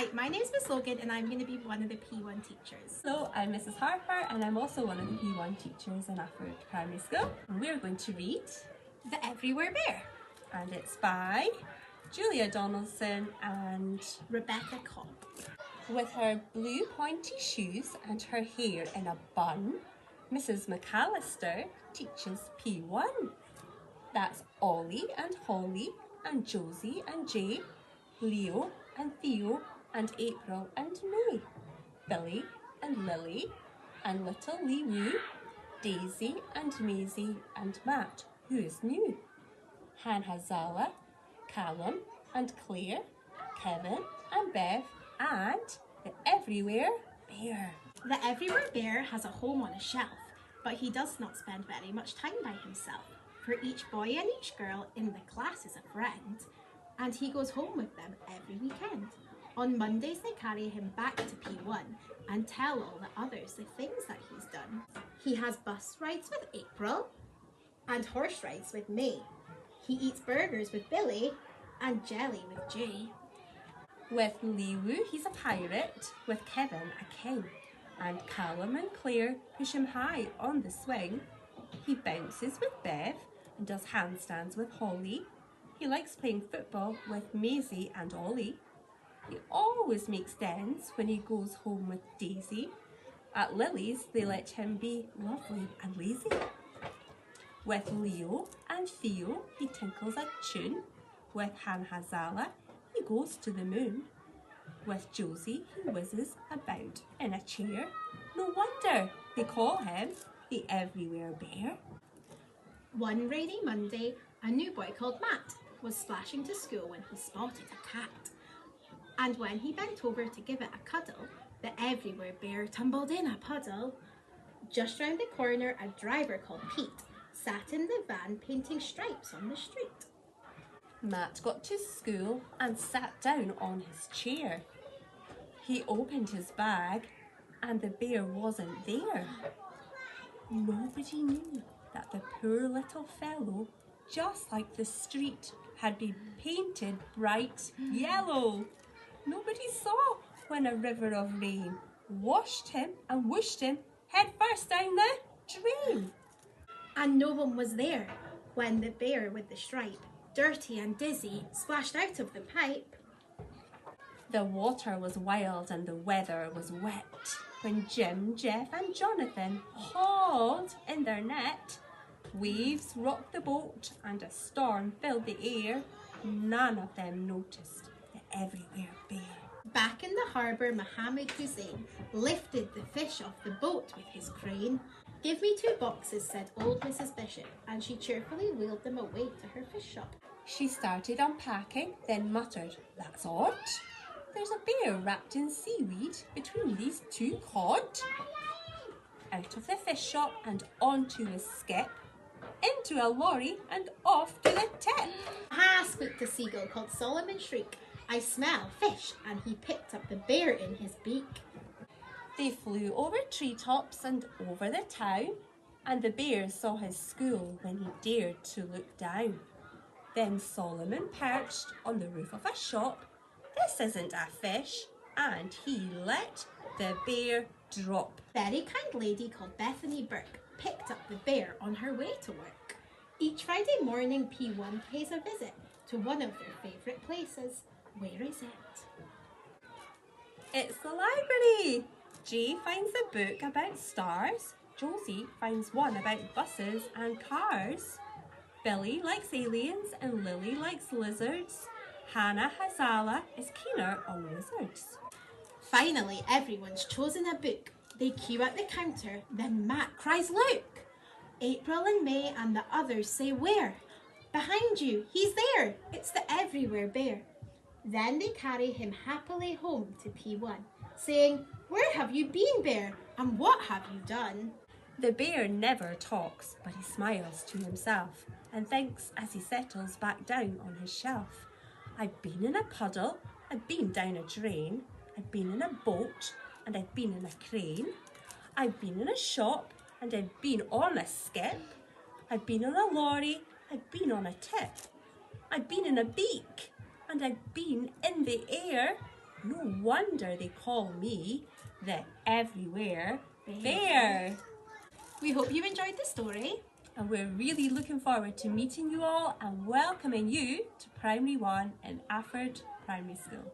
Hi, my name is Miss Logan and I'm going to be one of the P1 teachers. Hello, I'm Mrs. Harper and I'm also one of the P1 teachers in Afford Primary School. And we're going to read The Everywhere Bear. And it's by Julia Donaldson and Rebecca Cobb. With her blue pointy shoes and her hair in a bun, Mrs. McAllister teaches P1. That's Ollie and Holly and Josie and Jay, Leo and Theo and April and May, Billy and Lily and little Lee Woo, Daisy and Maisie and Matt, who is new, Hanhazala, Callum and Claire, Kevin and Bev and the Everywhere Bear. The Everywhere Bear has a home on a shelf, but he does not spend very much time by himself, for each boy and each girl in the class is a friend, and he goes home with them every weekend. On Mondays they carry him back to P1 and tell all the others the things that he's done. He has bus rides with April and horse rides with May. He eats burgers with Billy and jelly with Jay. With Lee Woo, he's a pirate. With Kevin, a king. And Callum and Claire push him high on the swing. He bounces with Bev and does handstands with Holly. He likes playing football with Maisie and Ollie. He always makes dens when he goes home with Daisy. At Lily's, they let him be lovely and lazy. With Leo and Theo, he tinkles a tune. With Hanhazala, he goes to the moon. With Josie, he whizzes about in a chair. No wonder they call him the Everywhere Bear. One rainy Monday, a new boy called Matt was splashing to school when he spotted a cat. And when he bent over to give it a cuddle, the Everywhere Bear tumbled in a puddle. Just round the corner, a driver called Pete sat in the van painting stripes on the street. Matt got to school and sat down on his chair. He opened his bag and the bear wasn't there. Nobody knew that the poor little fellow, just like the street, had been painted bright yellow. Nobody saw when a river of rain washed him and whooshed him head first down the drain. And no one was there when the bear with the stripe, dirty and dizzy, splashed out of the pipe. The water was wild and the weather was wet. When Jim, Jeff and Jonathan hauled in their net, waves rocked the boat and a storm filled the air. None of them noticed the Everywhere Bear. Back in the harbour, Mohammed Hussein lifted the fish off the boat with his crane. "Give me 2 boxes," said old Mrs. Bishop, and she cheerfully wheeled them away to her fish shop. She started unpacking, then muttered, "That's odd. There's a bear wrapped in seaweed between these 2 cod." Out of the fish shop and onto a skip, into a lorry and off to the tip. "Ha!" squeaked a seagull called Solomon Shriek. "I smell fish," and he picked up the bear in his beak. They flew over treetops and over the town, and the bear saw his school when he dared to look down. Then Solomon perched on the roof of a shop. "This isn't a fish," and he let the bear drop. A very kind lady called Bethany Burke picked up the bear on her way to work. Each Friday morning, P1 pays a visit to one of their favourite places. Where is it? It's the library. Jay finds a book about stars. Josie finds one about buses and cars. Billy likes aliens and Lily likes lizards. Hanhazala is keener on wizards. Finally, everyone's chosen a book. They queue at the counter, then Matt cries, "Look!" April and May and the others say, "Where?" "Behind you, he's there. It's the Everywhere Bear." Then they carry him happily home to P1, saying, "Where have you been, Bear? And what have you done?" The bear never talks, but he smiles to himself and thinks as he settles back down on his shelf. "I've been in a puddle, I've been down a drain, I've been in a boat and I've been in a crane. I've been in a shop and I've been on a skip. I've been on a lorry, I've been on a tip. I've been in a beak and I've been in the air. No wonder they call me the Everywhere Bear. Bear. We hope you enjoyed the story. And we're really looking forward to meeting you all and welcoming you to Primary 1 in Afford Primary School.